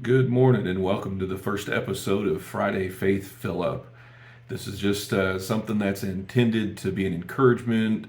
Good morning and welcome to the first episode of Friday Faith Fill Up. This is just something that's intended to be an encouragement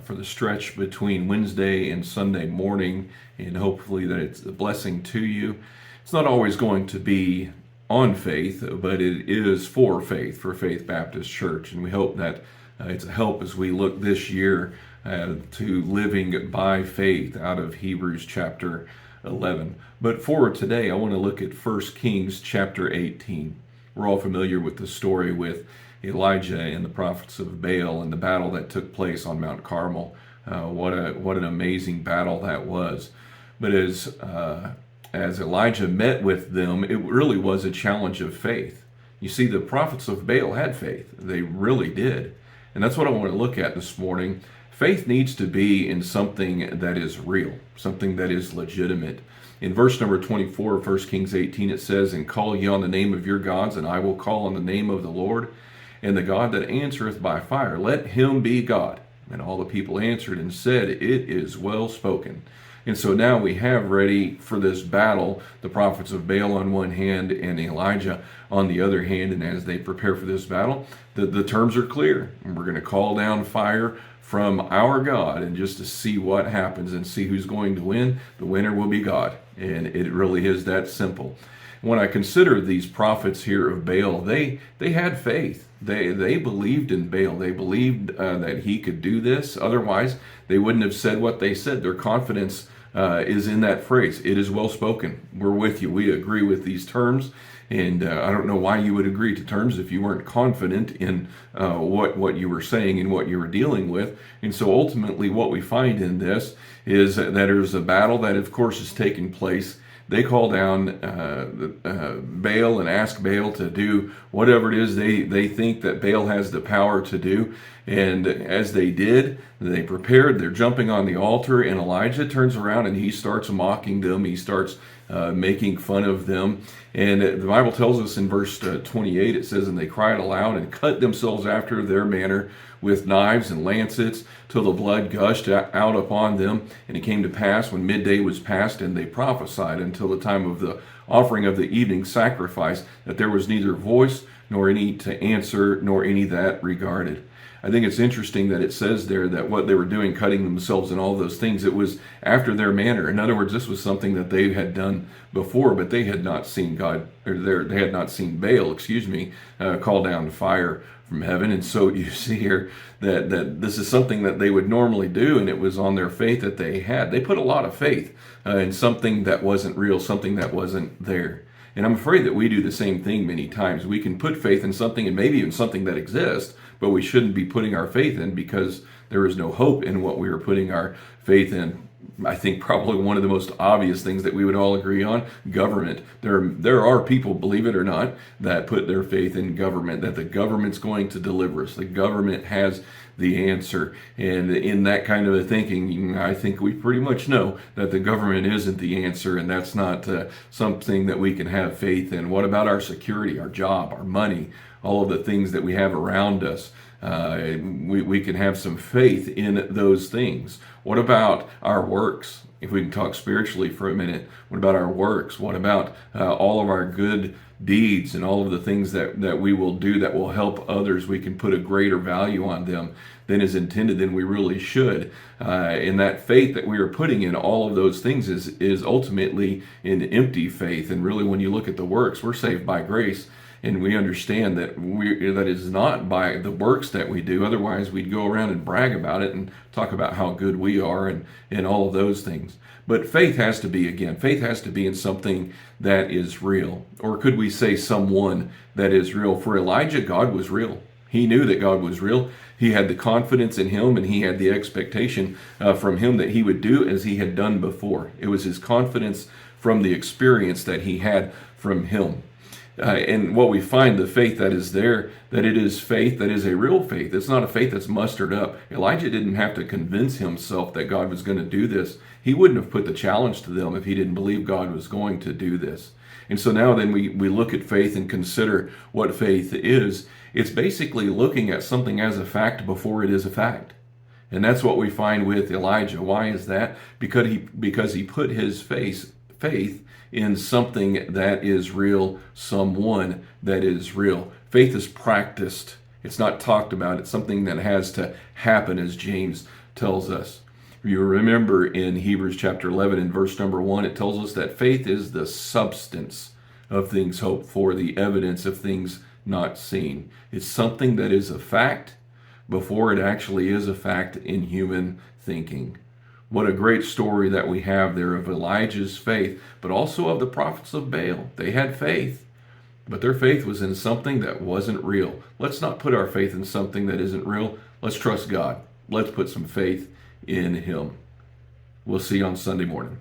for the stretch between Wednesday and Sunday morning, and hopefully that it's a blessing to you. It's not always going to be on faith, but it is for Faith Baptist Church, and we hope that it's a help as we look this year to living by faith out of Hebrews chapter 11. But for today, I want to look at 1 Kings chapter 18. We're all familiar with the story with Elijah and the prophets of Baal and the battle that took place on Mount Carmel. What an amazing battle that was. But as Elijah met with them, it really was a challenge of faith. You see, the prophets of Baal had faith. They really did. And that's what I want to look at this morning. Faith needs to be in something that is real, something that is legitimate. In verse number 24 of 1 Kings 18, it says, "And call ye on the name of your gods, and I will call on the name of the Lord. And the God that answereth by fire, let him be God." And all the people answered and said, "It is well spoken." And so now we have ready for this battle the prophets of Baal on one hand and Elijah on the other hand. And as they prepare for this battle, the terms are clear. And we're going to call down fire from our God, and just to see what happens and see who's going to win. The winner will be God. And it really is that simple. When I consider these prophets here of Baal, they had faith. They believed in Baal. They believed that he could do this. Otherwise, they wouldn't have said what they said. Their confidence is in that phrase. It is well spoken. We're with you. We agree with these terms. And I don't know why you would agree to terms if you weren't confident in what you were saying and what you were dealing with. And so ultimately what we find in this is that there's a battle that, of course, is taking place. They call down Baal and ask Baal to do whatever it is they think that Baal has the power to do. And as they did, they prepared, they're jumping on the altar, and Elijah turns around and he starts mocking them. He starts making fun of them. And the Bible tells us in verse 28, it says, "And they cried aloud and cut themselves after their manner with knives and lancets till the blood gushed out upon them. And it came to pass when midday was past, and they prophesied until the time of the offering of the evening sacrifice, that there was neither voice nor any to answer, nor any that regarded." I think it's interesting that it says there that what they were doing, cutting themselves and all those things, it was after their manner. In other words, this was something that they had done before, but they had not seen God, or they had not seen Baal, call down fire from heaven. And so you see here that this is something that they would normally do, and it was on their faith that they had. They put a lot of faith in something that wasn't real, something that wasn't there. And I'm afraid that we do the same thing many times. We can put faith in something, and maybe even something that exists, but we shouldn't be putting our faith in because there is no hope in what we are putting our faith in. I think probably one of the most obvious things that we would all agree on, government. There are people, believe it or not, that put their faith in government, that the government's going to deliver us. The government has the answer. And in that kind of a thinking, I think we pretty much know that the government isn't the answer, and that's not something that we can have faith in. What about our security, our job, our money, all of the things that we have around us? We can have some faith in those things. What about our works? If we can talk spiritually for a minute, what about our works? What about all of our good deeds and all of the things that we will do that will help others? We can put a greater value on them than is intended, than we really should. In that faith that we are putting in all of those things is ultimately an empty faith. And really, when you look at the works, we're saved by grace. And we understand that that is not by the works that we do. Otherwise, we'd go around and brag about it and talk about how good we are and all of those things. But faith has to be in something that is real. Or could we say someone that is real? For Elijah, God was real. He knew that God was real. He had the confidence in him, and he had the expectation from him that he would do as he had done before. It was his confidence from the experience that he had from him. And what we find, the faith that is there, that it is faith that is a real faith. It's not a faith that's mustered up. Elijah didn't have to convince himself that God was going to do this. He wouldn't have put the challenge to them if he didn't believe God was going to do this. And so now then we look at faith and consider what faith is. It's basically looking at something as a fact before it is a fact. And that's what we find with Elijah. Why is that? Because he put his faith in something that is real, someone that is real. Faith is practiced. It's not talked about. It's something that has to happen, as James tells us. You remember in Hebrews chapter 11 and verse number 1, it tells us that faith is the substance of things hoped for, the evidence of things not seen. It's something that is a fact before it actually is a fact in human thinking. What a great story that we have there of Elijah's faith, but also of the prophets of Baal. They had faith, but their faith was in something that wasn't real. Let's not put our faith in something that isn't real. Let's trust God. Let's put some faith in Him. We'll see you on Sunday morning.